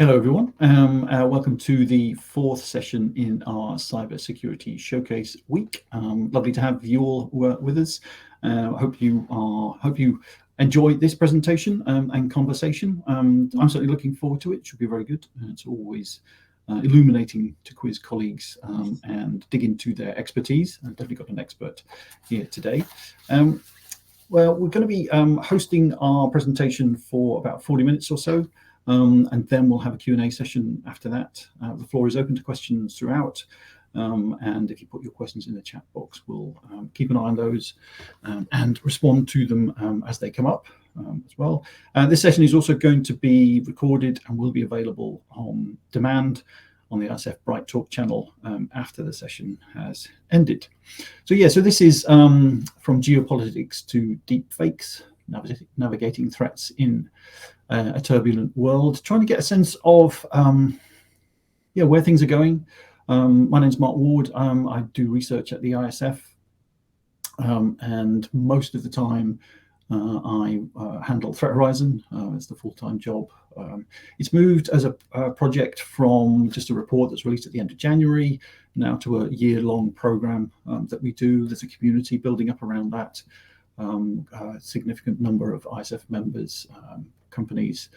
Hello, everyone. Welcome to the fourth session in our Cybersecurity Showcase week. Lovely to have you all with us. Hope you enjoy this presentation and conversation. I'm certainly looking forward to it. It should be very good. It's always illuminating to quiz colleagues and dig into their expertise. I've definitely got an expert here today. Well, we're going to be hosting our presentation for about 40 minutes or so. And then we'll have a Q&A session after that. The floor is open to questions throughout. And if you put your questions in the chat box, we'll keep an eye on those and respond to them as they come up as well. This session is also going to be recorded and will be available on demand on the ISF Bright Talk channel after the session has ended. So this is from geopolitics to deepfakes, navigating threats in a turbulent world, trying to get a sense of where things are going. My name's Mark Ward. I do research at the ISF, and most of the time I handle Threat Horizon. It's the full-time job. It's moved as a project from just a report that's released at the end of January now to a year-long program that we do. There's a community building up around that. A significant number of ISF members, companies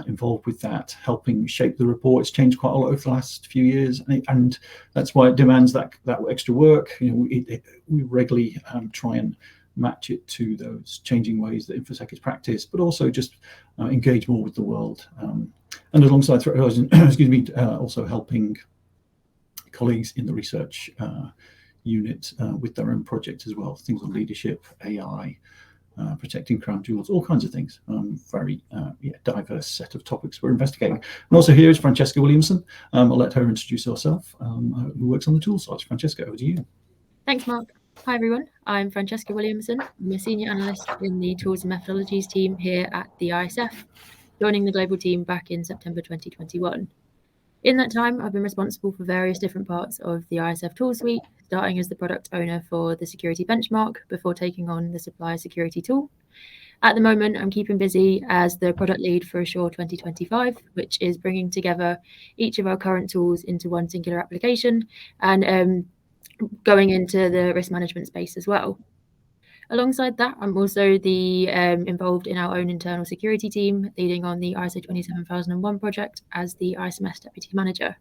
involved with that, helping shape the report. It's changed quite a lot over the last few years, and that's why it demands that extra work. We regularly try and match it to those changing ways that InfoSec is practiced, but also just engage more with the world. And alongside Threat Horizon, also helping colleagues in the research unit with their own projects as well, things on leadership, AI, protecting crown jewels, all kinds of things. Very diverse set of topics we're investigating. And also here is Francesca Williamson. I'll let her introduce herself, who works on the tool side. Francesca, over to you. Thanks, Mark. Hi, everyone. I'm Francesca Williamson. I'm a senior analyst in the tools and methodologies team here at the ISF, joining the global team back in September 2021. In that time, I've been responsible for various different parts of the ISF tool suite, starting as the product owner for the security benchmark before taking on the supplier security tool. At the moment, I'm keeping busy as the product lead for Assure 2025, which is bringing together each of our current tools into one singular application and going into the risk management space as well. Alongside that, I'm also involved in our own internal security team, leading on the ISO 27001 project as the ISMS Deputy Manager.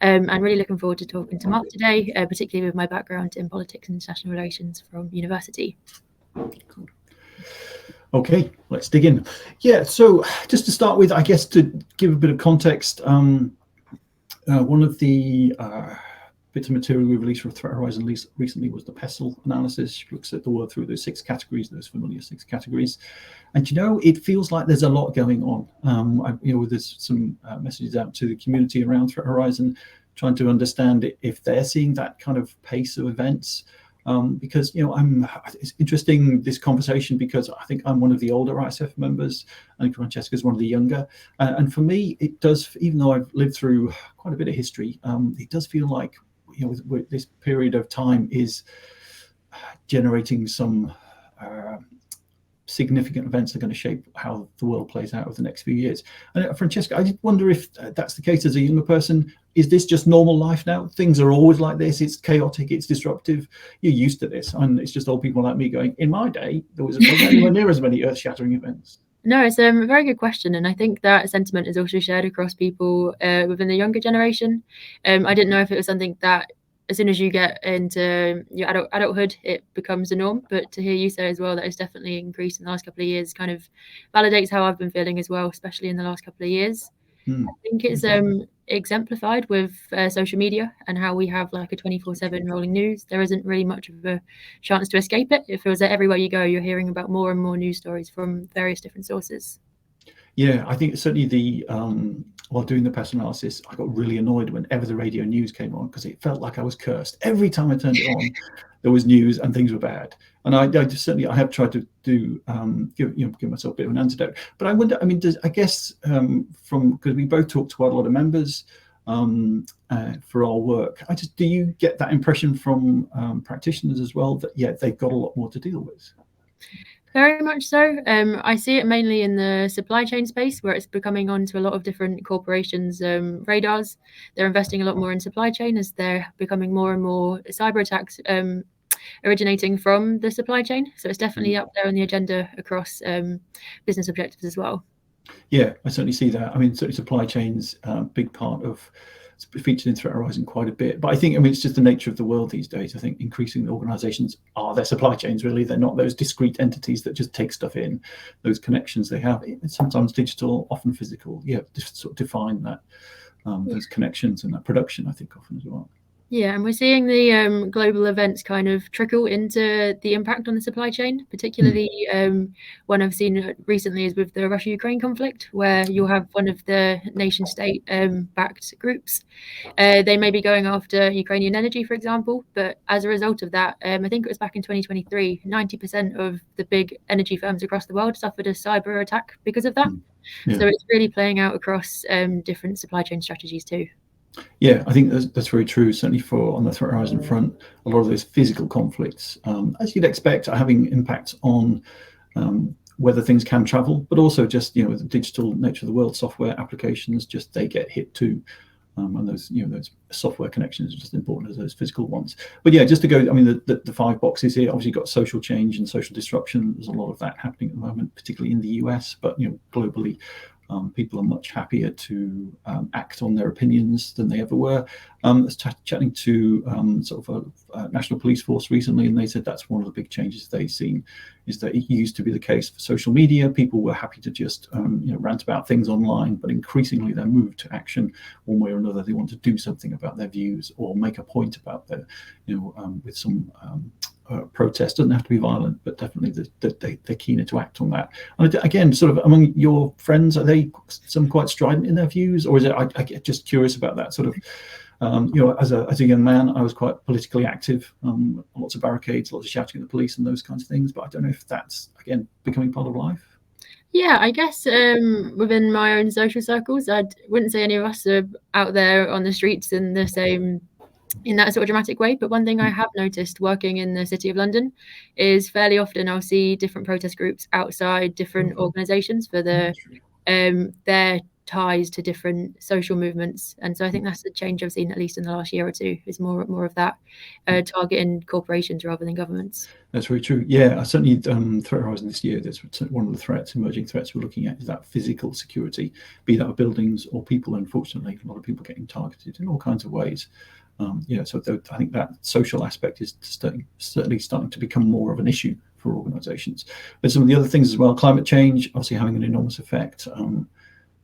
And really looking forward to talking to Mark today, particularly with my background in politics and international relations from university. Cool. Okay, let's dig in. So just to start with, I guess to give a bit of context, one of the bits of material we released from Threat Horizon recently was the PESTLE analysis, which looks at the world through those 6 categories, those familiar 6 categories. And it feels like there's a lot going on. There's some messages out to the community around Threat Horizon, trying to understand if they're seeing that kind of pace of events. Because it's interesting, this conversation, because I think I'm one of the older ISF members. I think Francesca is one of the younger, and for me, it does. Even though I've lived through quite a bit of history, it does feel like this period of time is generating some significant events that are going to shape how the world plays out over the next few years. And Francesca, I did wonder if that's the case as a younger person. Is this just normal life now? Things are always like this. It's chaotic. It's disruptive. You're used to this. And it's just old people like me going, in my day, there wasn't anywhere near as many earth-shattering events. No, it's a very good question. And I think that sentiment is also shared across people within the younger generation. I didn't know if it was something that as soon as you get into your adulthood, it becomes a norm. But to hear you say as well that it's definitely increased in the last couple of years kind of validates how I've been feeling as well, especially in the last couple of years. I think it's exemplified with social media and how we have like a 24/7 rolling news. There isn't really much of a chance to escape it. It feels that everywhere you go, you're hearing about more and more news stories from various different sources. Yeah, I think certainly while doing the PESTLE analysis, I got really annoyed whenever the radio news came on, because it felt like I was cursed. Every time I turned it on, there was news and things were bad. And I have tried to give myself a bit of an antidote. But I wonder, because we both talk to quite a lot of members for our work. Do you get that impression from practitioners as well that they've got a lot more to deal with? Very much so. I see it mainly in the supply chain space, where it's becoming onto a lot of different corporations' radars. They're investing a lot more in supply chain as they're becoming more and more cyber attacks originating from the supply chain. So it's definitely up there on the agenda across business objectives as well. Yeah, I certainly see that. I mean, certainly supply chains, big part of featured in Threat Horizon quite a bit. But I think, I mean, it's just the nature of the world these days. I think increasingly organizations are their supply chains, really. They're not those discrete entities that just take stuff in. Those connections they have, it's sometimes digital, often physical. Yeah, just sort of define that, those connections and that production, I think, often as well. Yeah, and we're seeing the global events kind of trickle into the impact on the supply chain. Particularly, one I've seen recently is with the Russia-Ukraine conflict, where you'll have one of the nation-state backed groups. They may be going after Ukrainian energy, for example, but as a result of that, I think it was back in 2023, 90% of the big energy firms across the world suffered a cyber attack because of that. Yeah. So it's really playing out across different supply chain strategies too. Yeah, I think that's very true. Certainly for on the Threat Horizon front, a lot of those physical conflicts, as you'd expect, are having impacts on whether things can travel, but also just the digital nature of the world, software applications, just they get hit too. And those those software connections are just important as those physical ones. But yeah, just to go, I mean, the 5 boxes here. Obviously, you've got social change and social disruption. There's a lot of that happening at the moment, particularly in the US, but globally. People are much happier to act on their opinions than they ever were. I was chatting to sort of a national police force recently, and they said that's one of the big changes they've seen, is that it used to be the case for social media. People were happy to just rant about things online, but increasingly they're moved to action one way or another. They want to do something about their views or make a point about their, with some protest. Doesn't have to be violent, but definitely they're keener to act on that. And again, sort of among your friends, are they some quite strident in their views, or is it? I get just curious about that sort of. As a young man, I was quite politically active. Lots of barricades, lots of shouting at the police, and those kinds of things. But I don't know if that's again becoming part of life. Yeah, I guess within my own social circles, I wouldn't say any of us are out there on the streets in the same. In that sort of dramatic way. But one thing I have noticed working in the City of London is fairly often I'll see different protest groups outside different organisations for their ties to different social movements. And so I think that's the change I've seen, at least in the last year or two, is more of that targeting corporations rather than governments. That's very true. Yeah, certainly Threat Horizon this year, that's one of the emerging threats we're looking at is that physical security, be that of buildings or people. Unfortunately, a lot of people getting targeted in all kinds of ways. So I think that social aspect is certainly starting to become more of an issue for organisations. But some of the other things as well, climate change, obviously having an enormous effect.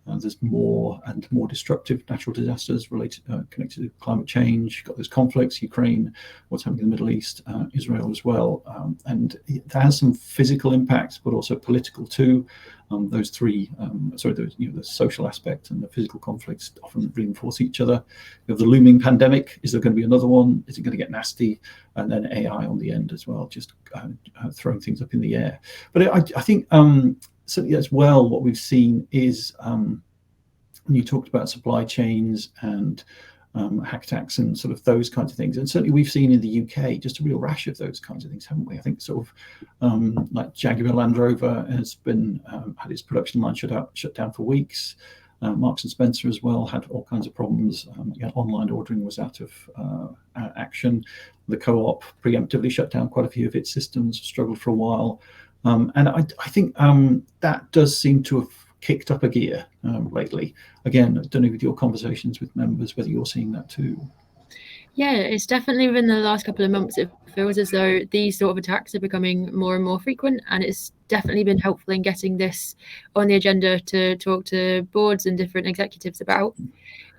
There's more and more destructive natural disasters connected to climate change. You've got those conflicts, Ukraine, what's happening in the Middle East, Israel as well. And that has some physical impacts, but also political too. Those three, the social aspect and the physical conflicts often reinforce each other. You have the looming pandemic. Is there going to be another one? Is it going to get nasty? And then AI on the end as well, just throwing things up in the air. But I think certainly as well, what we've seen is when you talked about supply chains and hack attacks and sort of those kinds of things. And certainly we've seen in the UK just a real rash of those kinds of things, haven't we? I think sort of like Jaguar Land Rover has been had its production line shut down for weeks. Marks and Spencer as well had all kinds of problems. Online ordering was out of action. The Co-op preemptively shut down quite a few of its systems, struggled for a while. And I think that does seem to have kicked up a gear lately. Again, I don't know with your conversations with members whether you're seeing that too. Yeah, it's definitely within the last couple of months, it feels as though these sort of attacks are becoming more and more frequent, and it's definitely been helpful in getting this on the agenda to talk to boards and different executives about.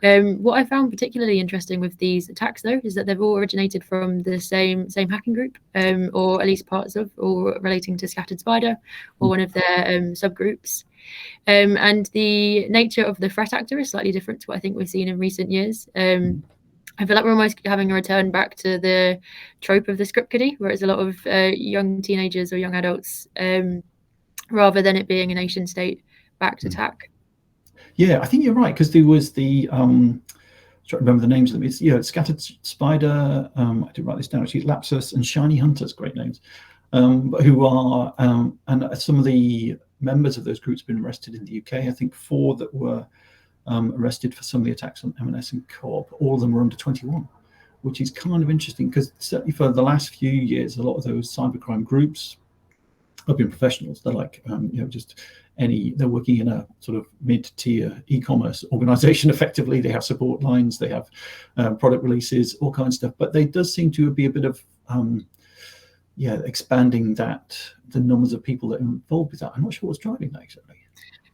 What I found particularly interesting with these attacks, though, is that they've all originated from the same hacking group, or at least parts of, or relating to Scattered Spider, or one of their subgroups. And the nature of the threat actor is slightly different to what I think we've seen in recent years. I feel like we're almost having a return back to the trope of the script kiddie, where it's a lot of young teenagers or young adults, rather than it being a nation state backed attack. Yeah, I think you're right, because there was the trying to remember the names of them. It's Scattered Spider. I did write this down actually. Lapsus and Shiny Hunters, great names. who are and some of the members of those groups have been arrested in the UK. I think 4 that were arrested for some of the attacks on M&S and Co-op. All of them were under 21, which is kind of interesting because certainly for the last few years, a lot of those cybercrime groups have been professionals. They're like, just they're working in a sort of mid-tier e-commerce organization. Effectively, they have support lines, they have product releases, all kinds of stuff. But there does seem to be a bit of expanding the numbers of people that are involved with that. I'm not sure what's driving that exactly.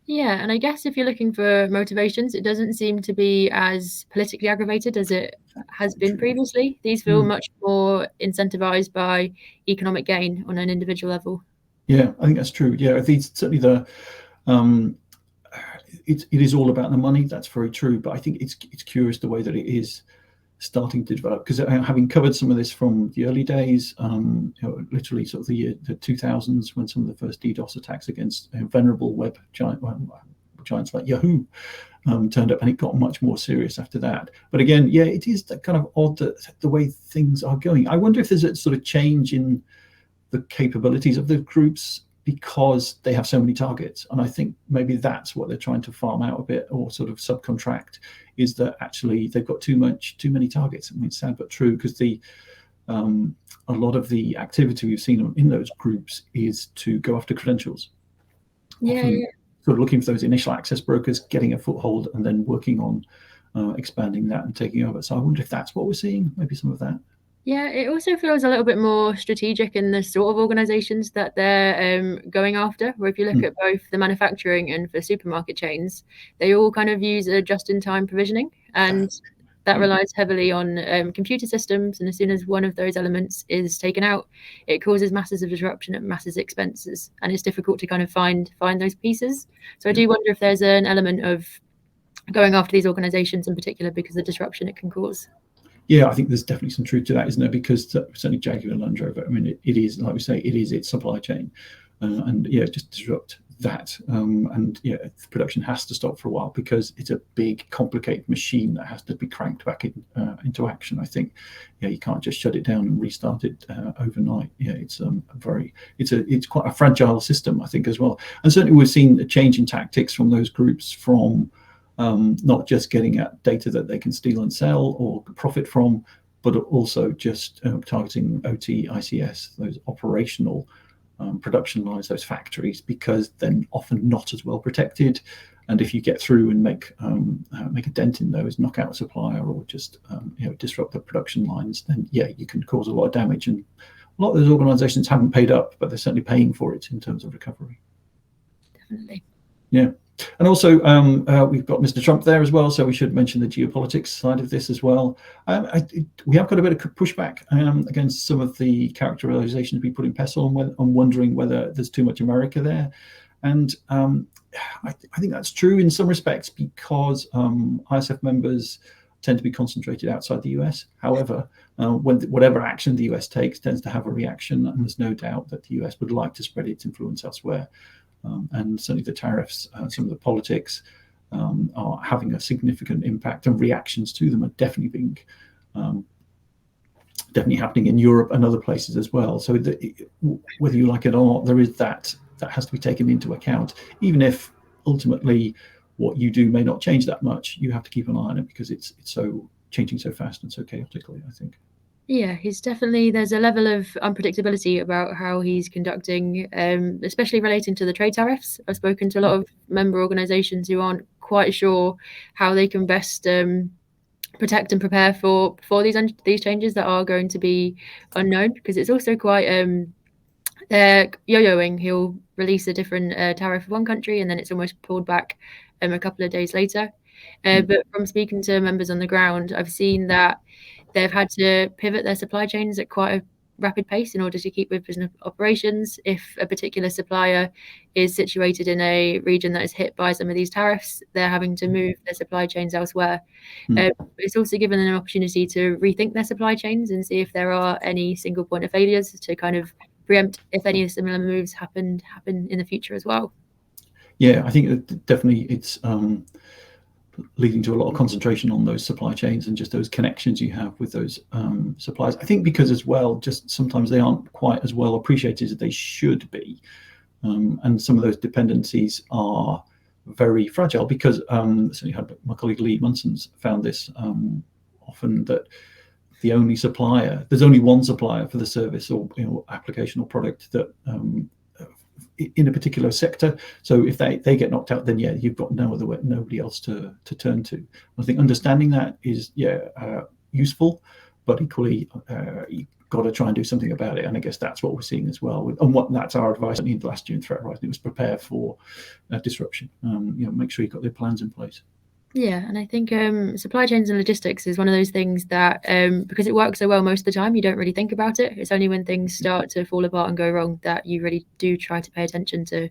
Yeah, and I guess if you're looking for motivations, it doesn't seem to be as politically aggravated as it has been previously. These feel much more incentivized by economic gain on an individual level. Yeah, I think that's true. Yeah, certainly it is all about the money. That's very true. But I think it's curious the way that it is starting to develop, because having covered some of this from the early days, literally sort of the 2000s, when some of the first DDoS attacks against venerable web giants like Yahoo turned up, and it got much more serious after that. But again, it is that kind of odd the way things are going. I wonder if there's a sort of change in the capabilities of the groups because they have so many targets, and I think maybe that's what they're trying to farm out a bit, or sort of subcontract, is that actually they've got too many targets. I mean, it's sad but true, because a lot of the activity we've seen in those groups is to go after credentials. Often, sort of looking for those initial access brokers, getting a foothold, and then working on expanding that and taking over. So I wonder if that's what we're seeing, maybe some of that. Yeah, it also feels a little bit more strategic in the sort of organizations that they're going after, where if you look at both the manufacturing and for supermarket chains, they all kind of use a just-in-time provisioning, and that relies heavily on computer systems. And as soon as one of those elements is taken out, it causes masses of disruption at masses expenses, and it's difficult to kind of find those pieces. So I do wonder if there's an element of going after these organizations in particular because of the disruption it can cause. Yeah, I think there's definitely some truth to that, isn't there? Because certainly Jaguar Land Rover, I mean, it is, like we say, it is its supply chain, and just disrupt that, and production has to stop for a while because it's a big, complicated machine that has to be cranked back into action. I think, you can't just shut it down and restart it overnight. It's it's quite a fragile system, I think, as well. And certainly we've seen a change in tactics from those groups, from not just getting at data that they can steal and sell or profit from, but also just targeting OT, ICS, those operational production lines, those factories, because they're often not as well protected. And if you get through and make a dent in those, knock out a supplier, or just disrupt the production lines, then you can cause a lot of damage. And a lot of those organisations haven't paid up, but they're certainly paying for it in terms of recovery. Definitely. Yeah. And also, we've got Mr. Trump there as well, so we should mention the geopolitics side of this as well. We have got a bit of pushback against some of the characterizations we put in PESTLE, on wondering whether there's too much America there. And I think that's true in some respects, because ISF members tend to be concentrated outside the US. However, whatever action the US takes tends to have a reaction, and there's no doubt that the US would like to spread its influence elsewhere. And certainly the tariffs, some of the politics are having a significant impact, and reactions to them are definitely happening in Europe and other places as well. So whether you like it or not, there is that has to be taken into account. Even if ultimately what you do may not change that much, you have to keep an eye on it, because it's so changing so fast and so chaotically, I think. Yeah, there's a level of unpredictability about how he's conducting, especially relating to the trade tariffs. I've spoken to a lot of member organizations who aren't quite sure how they can best protect and prepare for these changes that are going to be unknown, because it's also quite yo-yoing. He'll release a different tariff for one country, and then it's almost pulled back a couple of days later. But from speaking to members on the ground, I've seen that they've had to pivot their supply chains at quite a rapid pace in order to keep with business operations. If a particular supplier is situated in a region that is hit by some of these tariffs, they're having to move their supply chains elsewhere. It's also given them an opportunity to rethink their supply chains and see if there are any single point of failures, to kind of preempt if any similar moves happen in the future as well. Yeah, I think that definitely it's leading to a lot of concentration on those supply chains and just those connections you have with those suppliers. I think because as well, just sometimes they aren't quite as well appreciated as they should be. And some of those dependencies are very fragile because so you had my colleague Lee Munson's found this often, that the only supplier, there's only one supplier for the service or application or product that in a particular sector. So if they get knocked out, then you've got nobody else to turn to. I think understanding that is useful, but equally you've got to try and do something about it. And I guess that's what we're seeing as well. And that's our advice in the last year in threat horizon. It was prepare for disruption. Make sure you've got the plans in place. Yeah, and I think supply chains and logistics is one of those things that because it works so well most of the time, you don't really think about it. It's only when things start to fall apart and go wrong that you really do try to pay attention to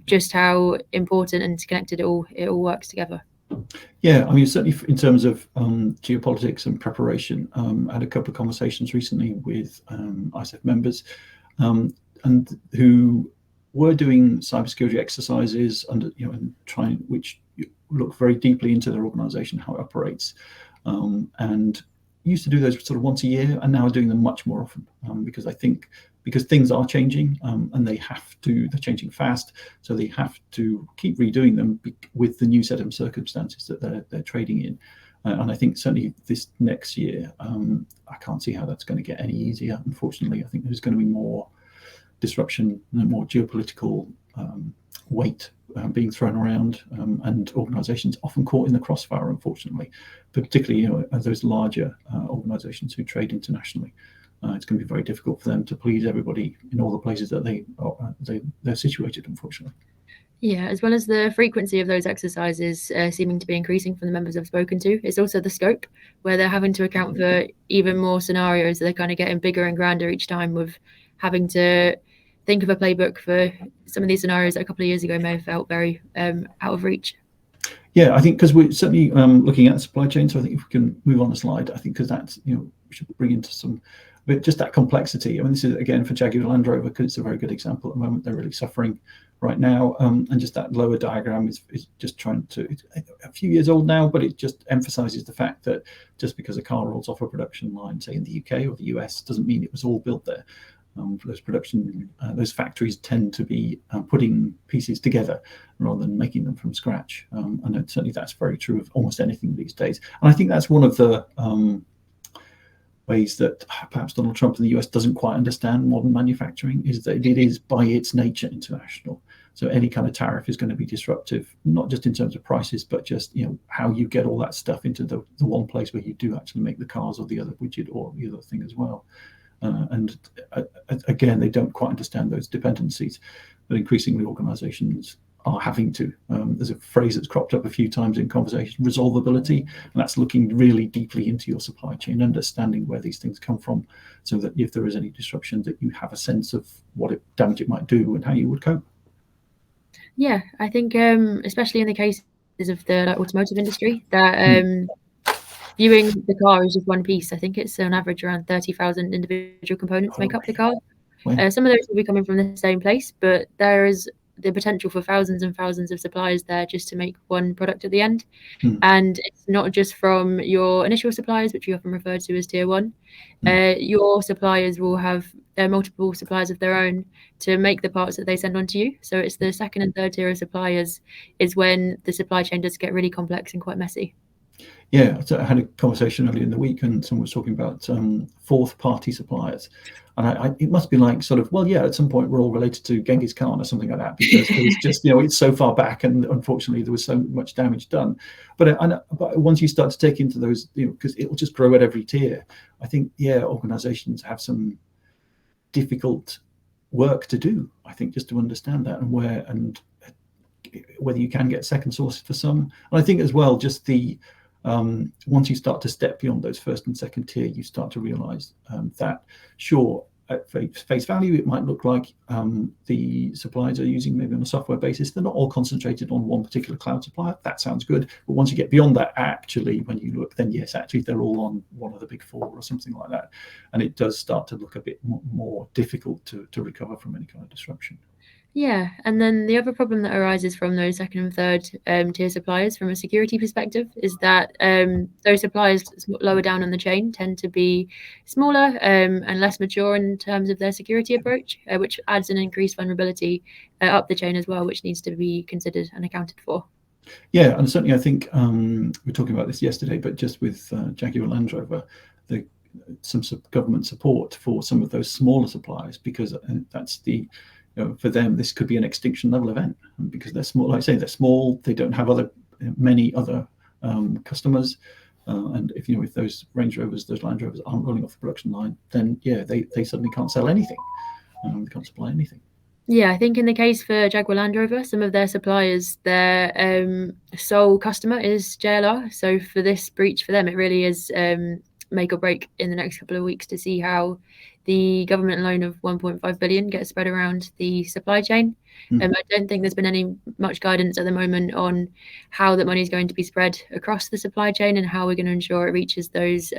just how important and connected it all works together. Yeah, I mean, certainly in terms of geopolitics and preparation, I had a couple of conversations recently with ISAF members and who were doing cybersecurity exercises and trying, which look very deeply into their organization, how it operates, and used to do those sort of once a year, and now are doing them much more often because I think things are changing and they're changing fast, so they have to keep redoing them with the new set of circumstances that they're trading in. And I think certainly this next year, I can't see how that's going to get any easier. Unfortunately, I think there's going to be more disruption and more geopolitical weight being thrown around, and organizations often caught in the crossfire, unfortunately, particularly those larger organizations who trade internationally. It's going to be very difficult for them to please everybody in all the places that they're situated, unfortunately. Yeah, as well as the frequency of those exercises seeming to be increasing from the members I've spoken to, it's also the scope, where they're having to account for even more scenarios. They're kind of getting bigger and grander each time, with having to think of a playbook for some of these scenarios that a couple of years ago may have felt very out of reach. Yeah, I think because we're certainly looking at the supply chain, so I think if we can move on the slide, I think because that's, we should bring into some, but just that complexity. I mean, this is again for Jaguar Land Rover because it's a very good example at the moment. They're really suffering right now, and just that lower diagram is just trying to, it's a few years old now, but it just emphasizes the fact that just because a car rolls off a production line, say in the UK or the US, doesn't mean it was all built there. Those factories tend to be putting pieces together rather than making them from scratch. And certainly that's very true of almost anything these days. And I think that's one of the ways that perhaps Donald Trump in the US doesn't quite understand modern manufacturing, is that it is by its nature international. So any kind of tariff is going to be disruptive, not just in terms of prices, but just how you get all that stuff into the one place where you do actually make the cars or the other widget or the other thing as well. And again, they don't quite understand those dependencies, but increasingly organizations are having to. There's a phrase that's cropped up a few times in conversation, resolvability, and that's looking really deeply into your supply chain, understanding where these things come from, so that if there is any disruption, that you have a sense of what damage it might do and how you would cope. Yeah, I think especially in the cases of the automotive industry, that viewing the car as just one piece. I think it's on average around 30,000 individual components make up the car. Some of those will be coming from the same place, but there is the potential for thousands and thousands of suppliers there just to make one product at the end. And it's not just from your initial suppliers, which we often refer to as tier one. Your suppliers will have multiple suppliers of their own to make the parts that they send on to you. So it's the second and third tier of suppliers is when the supply chain does get really complex and quite messy. Yeah, so I had a conversation earlier in the week, and someone was talking about fourth-party suppliers, and it must be like sort of, well, yeah, at some point we're all related to Genghis Khan or something like that, because it was just, it's so far back, and unfortunately there was so much damage done. But once you start to take into those, because it will just grow at every tier, I think, organizations have some difficult work to do, I think, just to understand that and whether you can get second sources for some. And I think as well, just once you start to step beyond those first and second tier, you start to realize that, sure, at face value, it might look like the suppliers are using maybe on a software basis. They're not all concentrated on one particular cloud supplier. That sounds good. But once you get beyond that, actually, when you look, then yes, actually, they're all on one of the big four or something like that. And it does start to look a bit more difficult to recover from any kind of disruption. Yeah, and then the other problem that arises from those second and third tier suppliers from a security perspective is that those suppliers lower down on the chain tend to be smaller and less mature in terms of their security approach, which adds an increased vulnerability up the chain as well, which needs to be considered and accounted for. Yeah, and certainly I think we were talking about this yesterday, but just with Jaguar Land Rover, some government support for some of those smaller suppliers, because that's the for them, this could be an extinction level event because they're small. Like I say, they're small. They don't have many other customers, and if those Range Rovers, those Land Rovers aren't rolling off the production line, then yeah, they suddenly can't sell anything. They can't supply anything. Yeah, I think in the case for Jaguar Land Rover, some of their suppliers, their sole customer is JLR. So for this breach for them, it really is make or break in the next couple of weeks to see how the government loan of 1.5 billion gets spread around the supply chain. I don't think there's been much guidance at the moment on how that money is going to be spread across the supply chain and how we're going to ensure it reaches those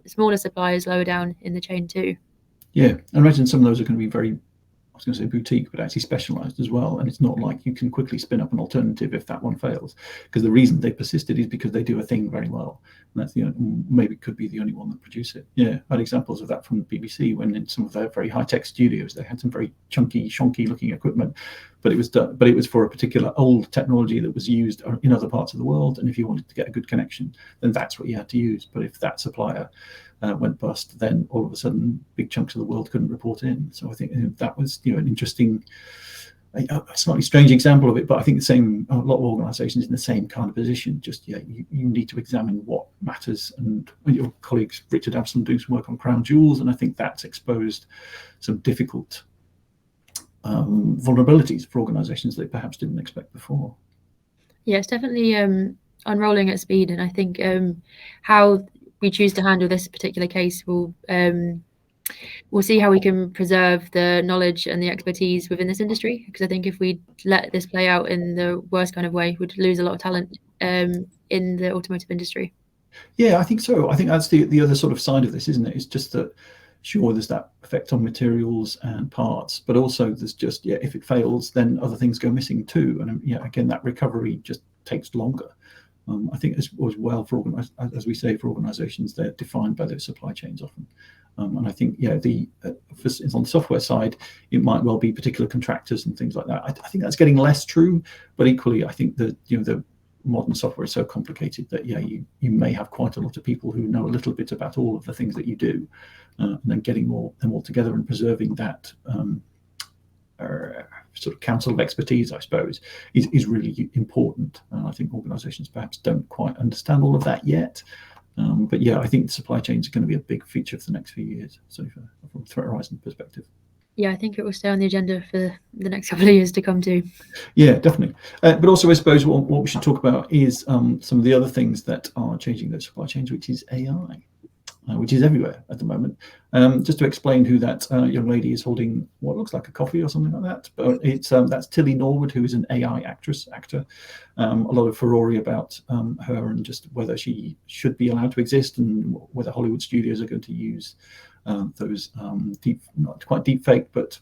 smaller suppliers lower down in the chain too. Yeah, I imagine some of those are going to be very, I was going to say boutique, but actually specialized as well. And it's not like you can quickly spin up an alternative if that one fails, because the reason they persisted is because they do a thing very well. And that's maybe could be the only one that produce it. Yeah, I had examples of that from the BBC when in some of their very high-tech studios, they had some very chunky, shonky looking equipment, but it was for a particular old technology that was used in other parts of the world. And if you wanted to get a good connection, then that's what you had to use. But if that supplier went bust, then all of a sudden big chunks of the world couldn't report in. So I think that was an interesting, a slightly strange example of it, but I think a lot of organizations in the same kind of position. Just you need to examine what matters. And your colleagues Richard Absalom doing some work on crown jewels, and I think that's exposed some difficult vulnerabilities for organizations they perhaps didn't expect before. Yeah, it's definitely unrolling at speed, and I think how we choose to handle this particular case will we'll see how we can preserve the knowledge and the expertise within this industry, because I think if we let this play out in the worst kind of way, we'd lose a lot of talent in the automotive industry. Yeah, I think so. I think that's the other sort of side of this, isn't it? It's just that, sure, there's that effect on materials and parts, but also there's just, if it fails, then other things go missing too. And again, that recovery just takes longer. I think as well for as we say, for organizations, they're defined by their supply chains often. And I think, on the software side, it might well be particular contractors and things like that. I think that's getting less true, but equally, I think that the modern software is so complicated that you may have quite a lot of people who know a little bit about all of the things that you do, and then getting them all together and preserving that sort of council of expertise, I suppose, is really important. I think organizations perhaps don't quite understand all of that yet. But I think the supply chains are going to be a big feature for the next few years, so from a threat horizon perspective. Yeah, I think it will stay on the agenda for the next couple of years to come too. Yeah, definitely. But also, I suppose what we should talk about is some of the other things that are changing those supply chains, which is AI, which is everywhere at the moment. Just to explain who that young lady is holding what looks like a coffee or something like that, but it's that's Tilly Norwood, who is an AI actor. A lot of furore about her and just whether she should be allowed to exist, and whether Hollywood studios are going to use those not quite deep fake, but